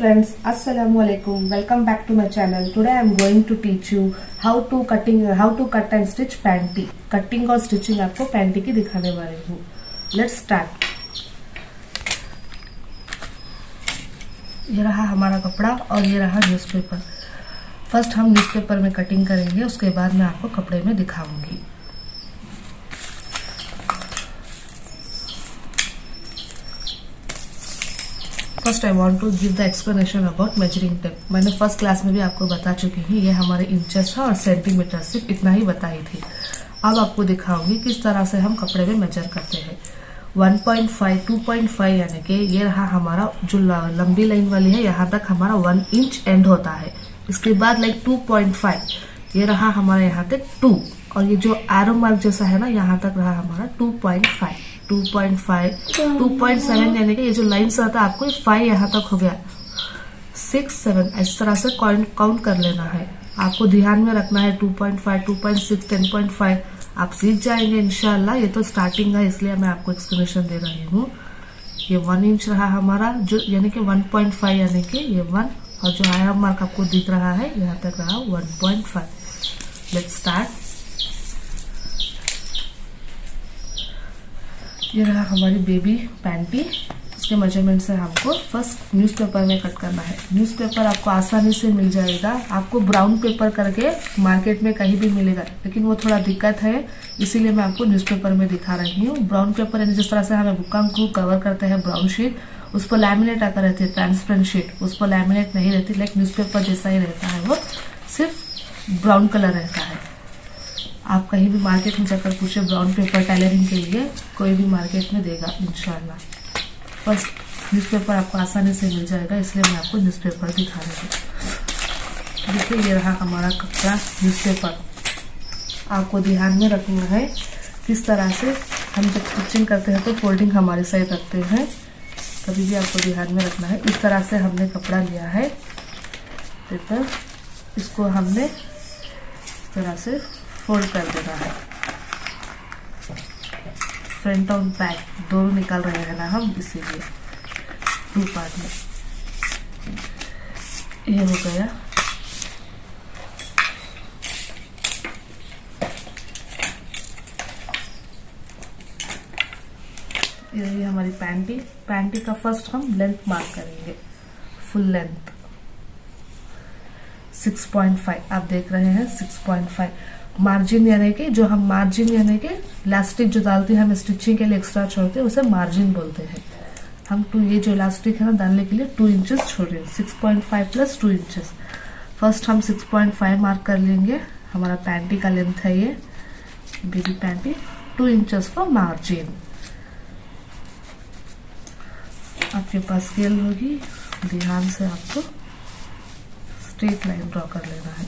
friends, assalamu alaikum. Welcome back to my channel. Today I am going to teach you how to cut and stitch panty. Cutting और stitching आपको panty की दिखाने वाली हूँ. Let's start. ये रहा हमारा कपड़ा और ये रहा न्यूज़पेपर. फर्स्ट हम न्यूज़पेपर में कटिंग करेंगे, उसके बाद मैं आपको कपड़े में दिखाऊंगी. First I want to give the explanation about measuring tape. मैंने फर्स्ट क्लास में भी आपको बता चुकी हूँ. ये हमारे इंचेस है और सेंटीमीटर, सिर्फ इतना ही बताई थी. अब आपको दिखाऊंगी किस तरह से हम कपड़े में मेजर करते हैं. 1.5, 2.5 यानी कि ये रहा हमारा जो लंबी लाइन वाली है, यहाँ तक हमारा 1 इंच एंड होता है. इसके बाद लाइक 2.5 ये रहा हमारा यहाँ तक 2, और ये जो एरो मार्क जैसा है ना, यहाँ तक रहा हमारा 2.5, 2.7 यानी कि ये जो लाइन्स आता है आपको 5 यहाँ तक हो गया, 6, 7 इस तरह से काउंट कर लेना है. आपको ध्यान में रखना है 2.5, 2.6, 10.5 आप सीख जाएंगे इंशाल्लाह. ये तो स्टार्टिंग है, इसलिए मैं आपको एक्सप्लेनेशन दे रही हूँ. ये 1 इंच रहा हमारा, जो यानी कि 1.5 यानी कि ये 1, और जो एरो मार्क आपको दिख रहा है यहाँ तक रहा 1.5. Let's start. ये रहा हमारी बेबी पैंटी. इसके मेजरमेंट से हमको फर्स्ट न्यूज़पेपर में कट करना है. न्यूज़पेपर आपको आसानी से मिल जाएगा. आपको ब्राउन पेपर करके मार्केट में कहीं भी मिलेगा, लेकिन वो थोड़ा दिक्कत है, इसीलिए मैं आपको न्यूज़पेपर में दिखा रही हूँ. ब्राउन पेपर यानी जिस तरह से हमें बुक को कवर करते हैं ब्राउन शीट, उस पर लैमिनेट आकर रहती है, ट्रांसपेरेंट शीट, उस पर लैमिनेट नहीं रहती, लाइक न्यूज़पेपर जैसा ही रहता है. वो सिर्फ ब्राउन कलर रहता है. आप कहीं भी मार्केट में जाकर पूछे ब्राउन पेपर टेलरिंग के लिए, कोई भी मार्केट में देगा इंशाल्लाह. फर्स्ट न्यूज़पेपर आपको आसानी से मिल जाएगा, इसलिए मैं आपको न्यूज़पेपर दिखा रही हूँ. देखिए ये रहा हमारा कपड़ा न्यूज़पेपर. आपको ध्यान में रखना है किस तरह से हम जब स्टिचिंग करते हैं तो फोल्डिंग हमारे साइड रखते हैं, कभी भी आपको ध्यान में रखना है. इस तरह से हमने कपड़ा लिया है पेपर, इसको हमने इस तरह से फोल्ड कर देना है. फ्रंट और बैक दोनों निकाल रहे हैं ना हम, इसीलिए 2 पार्ट में. ये हो गया. ये हमारी पैंटी का फर्स्ट हम लेंथ मार्क करेंगे. फुल लेंथ 6.5 आप देख रहे हैं, 6.5. मार्जिन यानी कि जो हम मार्जिन यानी कि इलास्टिक जो डालते हैं हम स्टिचिंग के लिए एक्स्ट्रा छोड़ते हैं, उसे मार्जिन बोलते हैं. हम ये जो इलास्टिक है ना डालने के लिए 2 इंचेस छोड़े. 6.5 प्लस 2 इंचेस. फर्स्ट हम 6.5 मार्क कर लेंगे. हमारा पैंटी का लेंथ है ये baby panty. 2 inches for margin. आपके पास स्केल होगी, ध्यान से आपको स्ट्रेट लाइन ड्रॉ कर लेना है.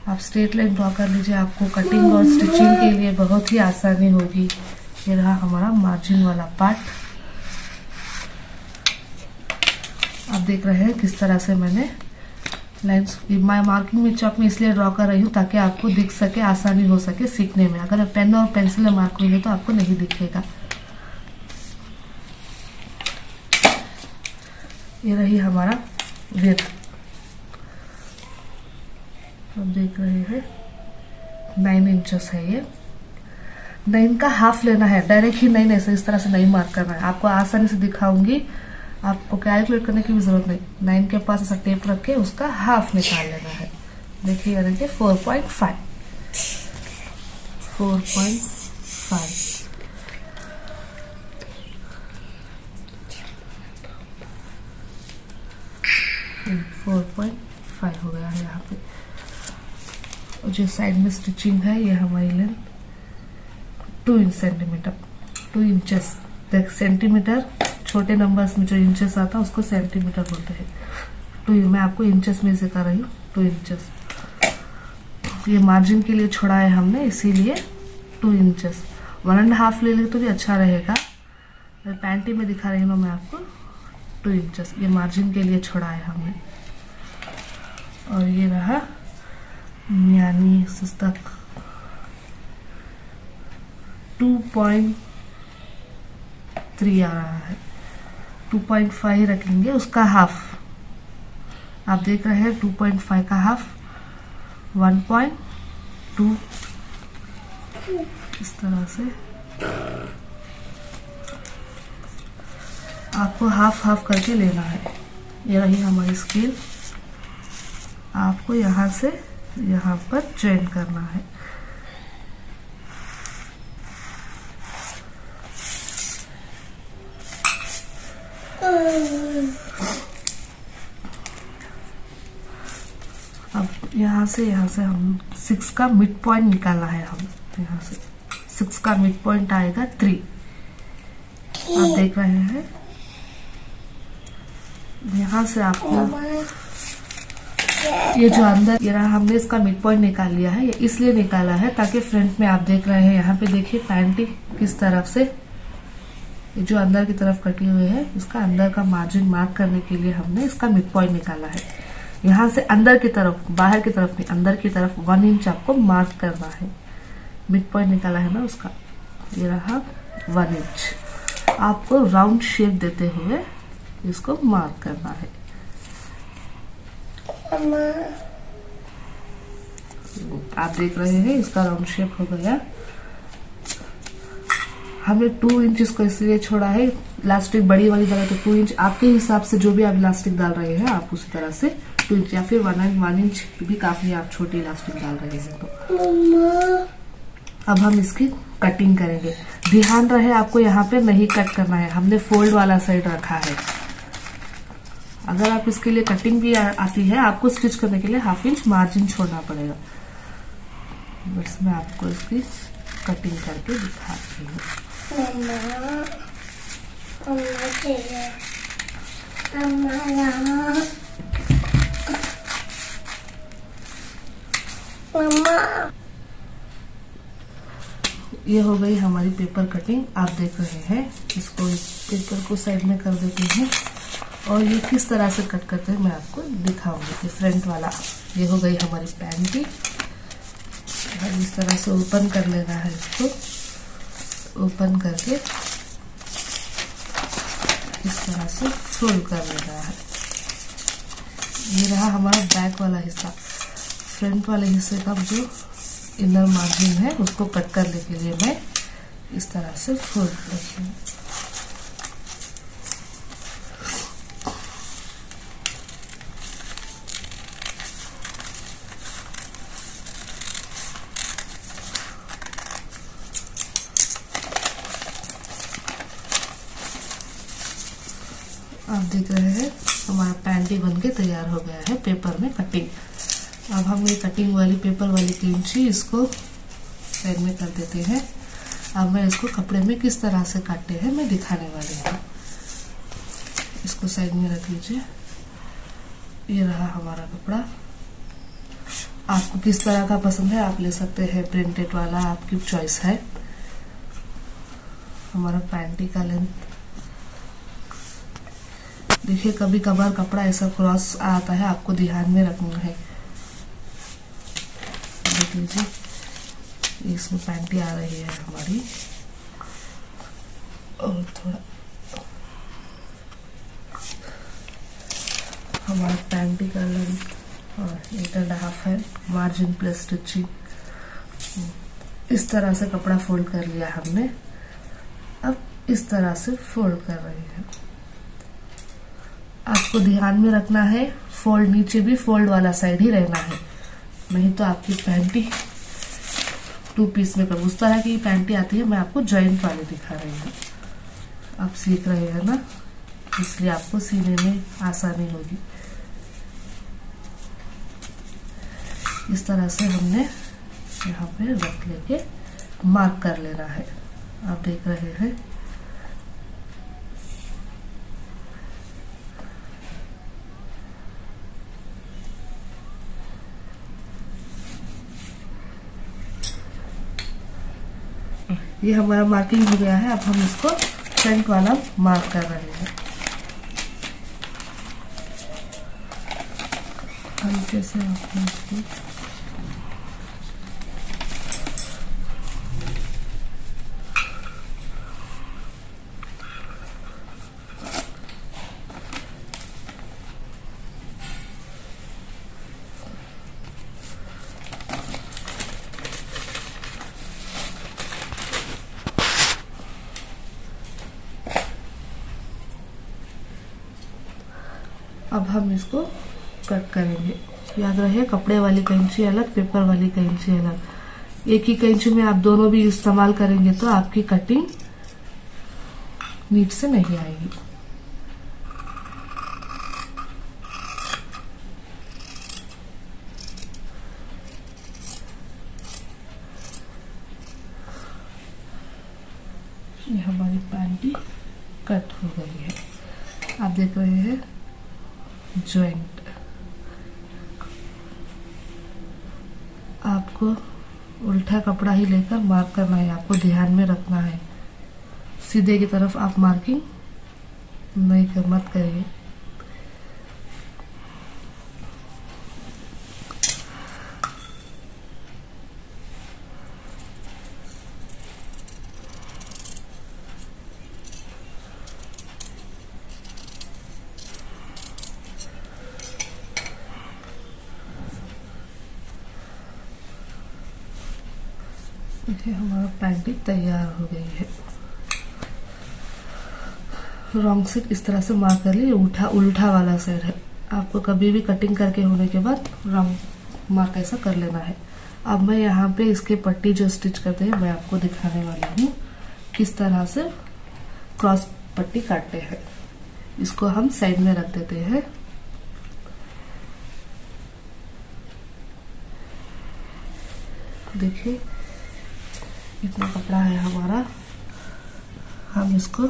आप स्ट्रेट लाइन ड्रॉ कर लीजिए, आपको कटिंग और स्टिचिंग के लिए बहुत ही आसानी होगी. ये रहा हमारा मार्जिन वाला पार्ट. आप देख रहे हैं किस तरह से मैंने लाइन्स मार्किंग में चॉक में इसलिए ड्रॉ कर रही हूँ ताकि आपको दिख सके, आसानी हो सके सीखने में. अगर पेन और पेंसिल मार्क होंगे तो आपको नहीं दिखेगा. ये रही हमारा विड्थ. आप देख रहे हैं 9 इंचेस है. ये 9 का हाफ लेना है, डायरेक्ट ही 9 ऐसे इस तरह से नहीं मार्क करना है. आपको आसानी से दिखाऊंगी, आपको कैलकुलेट करने की भी जरूरत नहीं. 9 के पास ऐसा टेप रख के उसका हाफ निकाल लेना है. देखिए यानी कि 4.5 4.5 हो गया है यहाँ पे. और जो साइड में स्टिचिंग है ये हमारी लेंथ 2 सेंटीमीटर, 2 इंचेस. देख सेंटीमीटर छोटे नंबर्स में जो इंचेस आता है उसको सेंटीमीटर बोलते हैं. 2 मैं आपको इंचेस में सिखा रही हूँ. 2 इंचेस. ये मार्जिन के लिए छोड़ा है हमने, इसीलिए 2 इंचेस. 1.5 ले ले तो भी अच्छा रहेगा. पैंटी में दिखा रही हूँ मैं आपको 2 इंचेस. ये मार्जिन के लिए छोड़ा है हमने. और ये रहा यानी तक 2.3 आ रहा है. 2.5 रखेंगे, उसका हाफ आप देख रहे हैं 2.5 का हाफ, 1.2, इस तरह से आपको हाफ हाफ करके लेना है। ये रही हमारी स्केल, आपको यहाँ से यहाँ पर जॉइन करना है। अब यहाँ से हम 6 का मिड पॉइंट निकालना है। हम यहाँ से 6 का मिड पॉइंट आएगा 3, आप देख रहे हैं। यहाँ से आपको ये जो अंदर ये रहा, हमने इसका मिड पॉइंट निकाल लिया है। ये इसलिए निकाला है ताकि फ्रंट में आप देख रहे हैं, यहाँ पे देखिए पैंटी किस तरफ से ये जो अंदर की तरफ कटी हुई है, इसका अंदर का मार्जिन मार्क करने के लिए हमने इसका मिड पॉइंट निकाला है। यहाँ से अंदर की तरफ, बाहर की तरफ नहीं, अंदर की तरफ 1 इंच आपको मार्क करना है। मिड पॉइंट निकाला है ना उसका, ये रहा 1 इंच। आपको राउंड शेप देते हुए इसको मार्क करना है। आप देख रहे हैं इसका राउंड शेप हो गया। हमने 2 इंच इसको इसलिए छोड़ा है, इलास्टिक बड़ी वाली जगह तो 2 इंच, आपके हिसाब से जो भी आप इलास्टिक डाल रहे हैं आप उसी तरह से 2 इंच या फिर 1 इंच भी काफी है, आप छोटी इलास्टिक डाल रहे हैं तो। अब हम इसकी कटिंग करेंगे। ध्यान रहे आपको यहाँ पे नहीं कट करना है, हमने फोल्ड वाला साइड रखा है। अगर आप इसके लिए कटिंग भी आती है, आपको स्टिच करने के लिए 1/2 इंच मार्जिन छोड़ना पड़ेगा। बस मैं आपको इसकी कटिंग करके दिखाती हूँ। ये हो गई हमारी पेपर कटिंग। आप देख रहे हैं, इसको पेपर को साइड में कर देते हैं और ये किस तरह से कट करते हैं मैं आपको दिखाऊंगी। ये फ्रंट वाला, ये हो गई हमारी पैंटी। इस तरह से ओपन कर लेना है, इसको ओपन करके इस तरह से फोल्ड कर लेना है। ये रहा हमारा बैक वाला हिस्सा। फ्रंट वाले हिस्से का जो इनर मार्जिन है उसको कट करने के लिए मैं इस तरह से फोल्ड करती हूँ। आप देख रहे हैं हमारा पैंटी बनके तैयार हो गया है पेपर में कटिंग। अब हम ये कटिंग वाली पेपर वाली कैंची इसको साइड में कर देते हैं। अब मैं इसको कपड़े में किस तरह से काटते हैं मैं दिखाने वाली हूँ। इसको साइड में रख लीजिए। ये रहा हमारा कपड़ा। आपको किस तरह का पसंद है आप ले सकते हैं, प्रिंटेड वाला आपकी चॉइस है। हमारा पैंटी का लेंथ देखिए, कभी कभार कपड़ा ऐसा क्रॉस आता है, आपको ध्यान में रखना है। देख लीजिए इसमें पैंटी आ रही है हमारी, और थोड़ा हमारा पैंटी का लेंथ 8.5 है, मार्जिन प्लस स्टिचिंग। इस तरह से कपड़ा फोल्ड कर लिया हमने। अब इस तरह से फोल्ड कर रहे हैं। आपको ध्यान में रखना है फोल्ड नीचे भी फोल्ड वाला साइड ही रहना है, नहीं तो आपकी पैंटी 2 पीस में उस तरह की पैंटी आती है। मैं आपको जॉइंट वाली दिखा रही हूँ, आप सीख रहे हैं ना, इसलिए आपको सीने में आसानी होगी। इस तरह से हमने यहाँ पे रख लेके मार्क कर लेना है। आप देख रहे हैं ये हमारा मार्किंग हो गया है। अब हम इसको फ्रंट वाला मार्क कर रहे हैं। हल्के से आपको इसको अब हम इसको कट करेंगे। याद रहे, कपड़े वाली कैंची अलग, पेपर वाली कैंची अलग। एक ही कैंची में आप दोनों भी इस्तेमाल करेंगे तो आपकी कटिंग नीट से नहीं आएगी। ये हमारी पैंटी कट हो गई है। आप देख रहे हैं जॉइंट। आपको उल्टा कपड़ा ही लेकर मार्क करना है, आपको ध्यान में रखना है। सीधे की तरफ आप मार्किंग मत करिए। देखिए हमारा पैंटी तैयार हो गई है। रॉन्ग साइड इस तरह से मार्क कर लिए, उल्टा वाला साइड है। आपको कभी भी कटिंग करके होने के बाद रॉन्ग मार्क ऐसा कर लेना है। अब मैं यहाँ पे इसके पट्टी जो स्टिच करते हैं मैं आपको दिखाने वाली हूँ किस तरह से क्रॉस पट्टी काटते हैं। इसको हम साइड में रख देते हैं। देखिए इतना कपड़ा है हमारा। हम इसको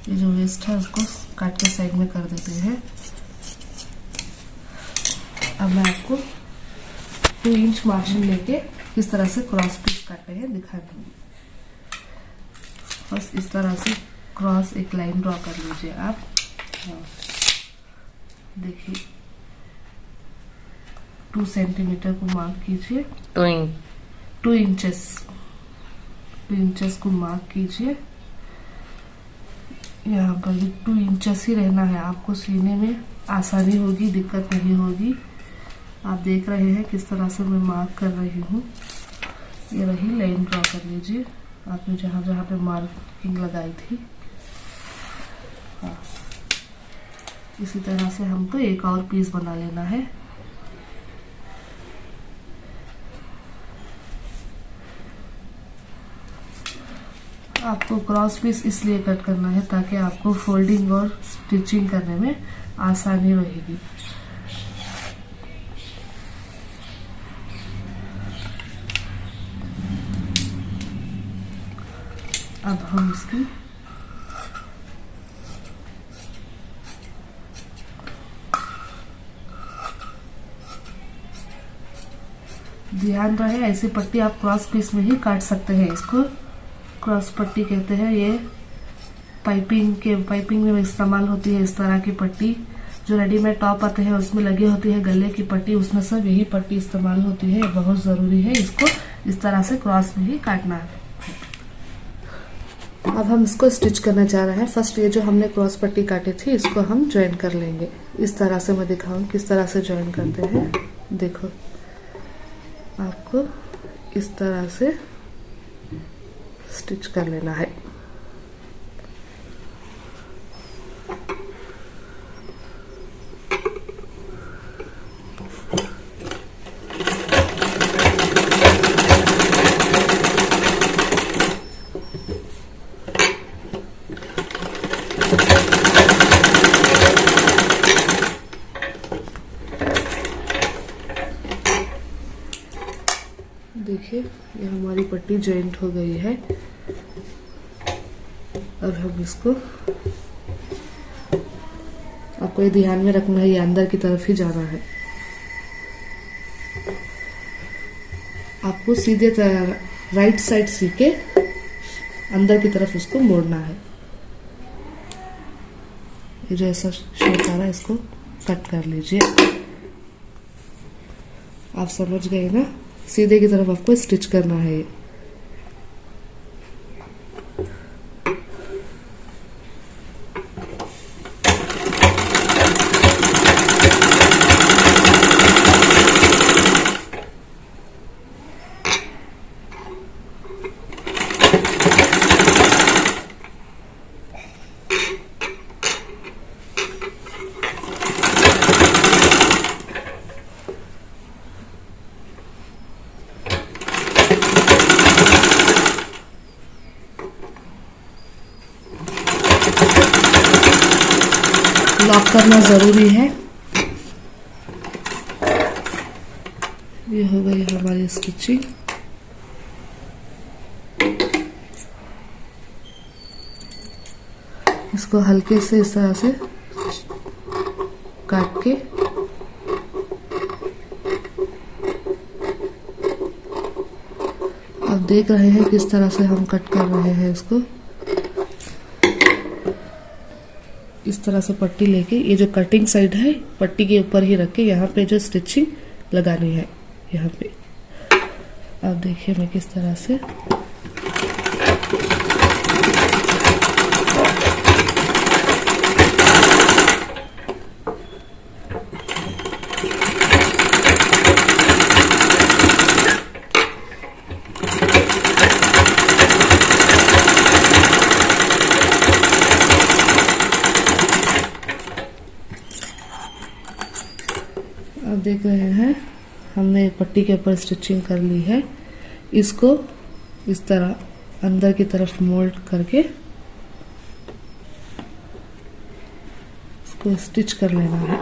ये जो वेस्ट है उसको काट के साइड में कर देते हैं। अब मैं आपको 2 इंच मार्जिन लेके किस तरह से क्रॉस पीस काटते हैं दिखा दूंगी। बस इस तरह से क्रॉस एक लाइन ड्रॉ कर लीजिए आप। देखिए 2 सेंटीमीटर को मार्क कीजिए। 2 इंचेस को मार्क कीजिए। यहाँ पर भी 2 इंचेस ही रहना है। आपको सीने में आसानी होगी, दिक्कत नहीं होगी। आप देख रहे हैं किस तरह से मैं मार्क कर रही हूँ। ये रही लाइन ड्रॉ कर लीजिए आपने जहाँ जहाँ पे मार्किंग लगाई थी। हाँ, इसी तरह से हमको एक और पीस बना लेना है। आपको क्रॉस पीस इसलिए कट करना है ताकि आपको फोल्डिंग और स्टिचिंग करने में आसानी रहेगी। अब हम इसकी ध्यान रहे ऐसी पट्टी आप क्रॉस पीस में ही काट सकते हैं। इसको क्रॉस पट्टी कहते हैं। ये पाइपिंग में इस्तेमाल होती है। इस तरह की पट्टी जो रेडीमेड टॉप आते हैं उसमें लगी होती है गले की पट्टी, उसमें सब यही पट्टी इस्तेमाल होती है। बहुत जरूरी है इसको इस तरह से क्रॉस में ही काटना है। अब हम इसको स्टिच करना चाह रहे हैं। फर्स्ट ये जो हमने क्रॉस पट्टी काटी थी इसको हम ज्वाइन कर लेंगे। इस तरह से मैं दिखाऊं किस तरह से ज्वाइन करते हैं। देखो आपको इस तरह से स्टिच कर लेना है। देखिए ये हमारी पट्टी जॉइंट हो गई है। अब हम इसको, आपको ये ध्यान में रखना है ये अंदर की तरफ ही जाना है। आपको सीधे राइट साइड सी के अंदर की तरफ इसको मोड़ना है। ये जो ऐसा शेप आ रहा है इसको कट कर लीजिए। आप समझ गए ना, सीधे की तरफ आपको स्टिच करना है। करना जरूरी है। ये हो गई हमारी स्टिचिंग। इसको हल्के से इस तरह से काट के आप देख रहे हैं किस तरह से हम कट कर रहे हैं इसको। इस तरह से पट्टी लेके ये जो कटिंग साइड है पट्टी के ऊपर ही रख के यहाँ पे जो स्टिचिंग लगानी है यहाँ पे। आप देखिए मैं किस तरह से आप देख रहे हैं हमने पट्टी के ऊपर स्टिचिंग कर ली है। इसको इस तरह अंदर की तरफ मोल्ड करके इसको स्टिच कर लेना है।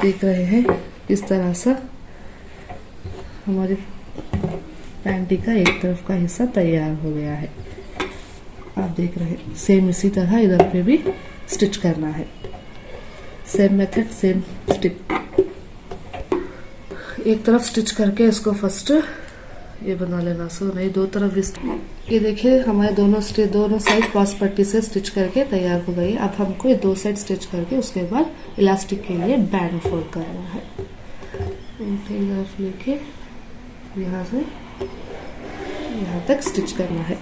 देख रहे हैं इस तरह से हमारी पैंटी का एक तरफ का हिस्सा तैयार हो गया है। आप देख रहे हैं सेम इसी तरह इधर पे भी स्टिच करना है। Same method same stitch. एक तरफ स्टिच करके इसको फर्स्ट ये बना लेना। सो नहीं दो तरफ ये देखिए हमारे दोनों साइड क्रॉस पट्टी से स्टिच करके तैयार हो गई। अब हमको ये दो साइड स्टिच करके उसके बाद इलास्टिक के लिए बैंड फोल्ड करना है। एक तरफ लेके यहाँ से यहाँ तक स्टिच करना है।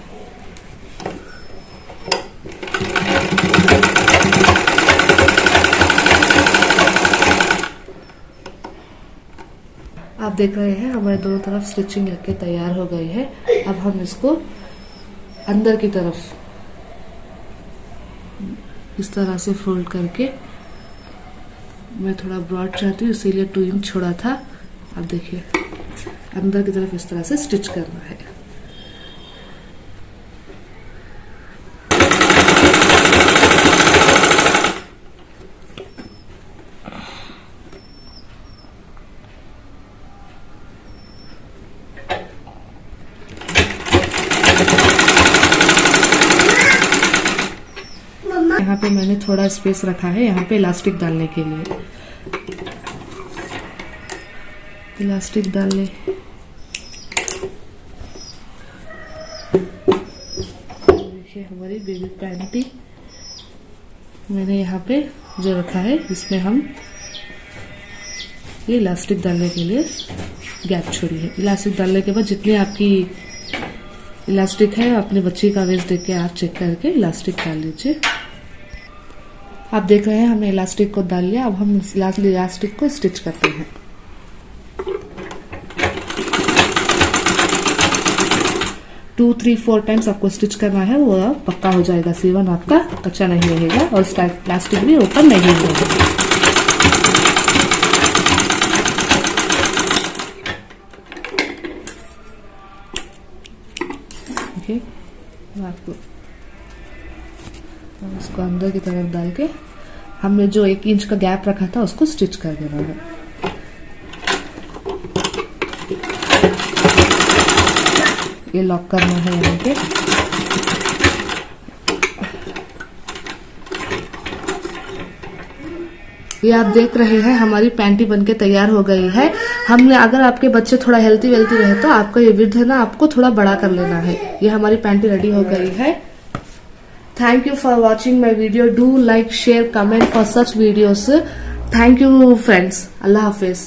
आप देख रहे हैं हमारे दोनों तरफ स्टिचिंग लगके तैयार हो गई है। अब हम इसको अंदर की तरफ इस तरह से फोल्ड करके, मैं थोड़ा ब्रॉड चाहती हूँ इसीलिए 2 इंच छोड़ा था। अब देखिए अंदर की तरफ इस तरह से स्टिच करना है। यहाँ पे मैंने थोड़ा स्पेस रखा है यहाँ पे इलास्टिक डालने के लिए। इलास्टिक डालने देखिए हमारी बेबी पैंटी मैंने यहाँ पे जो रखा है इसमें हम ये इलास्टिक डालने के लिए गैप छोड़ी है। इलास्टिक डालने के बाद जितनी आपकी इलास्टिक है अपने बच्चे का वेस्ट देख के आप चेक करके इलास्टिक डाल लीजिए। आप देख रहे हैं हमने इलास्टिक को डाल लिया। अब हम इलास्टिक को स्टिच करते हैं। टू 3 4 टाइम्स आपको स्टिच करना है, वो पक्का हो जाएगा। सीवन आपका कच्चा नहीं रहेगा और प्लास्टिक भी ओपन नहीं होगा। ओके, आपको इसको अंदर की तरफ डाल के हमने जो 1 इंच का गैप रखा था उसको स्टिच कर देना है। ये लॉक करना है यहाँ पे। ये आप देख रहे हैं हमारी पैंटी बनके तैयार हो गई है। हमने अगर आपके बच्चे थोड़ा हेल्थी वेल्थी रहे तो आपका ये विड्थ है ना आपको थोड़ा बड़ा कर लेना है। ये हमारी पैंटी रेडी हो गई है। Thank you for watching my video. Do like, share, comment for such videos. Thank you friends. Allah Hafiz.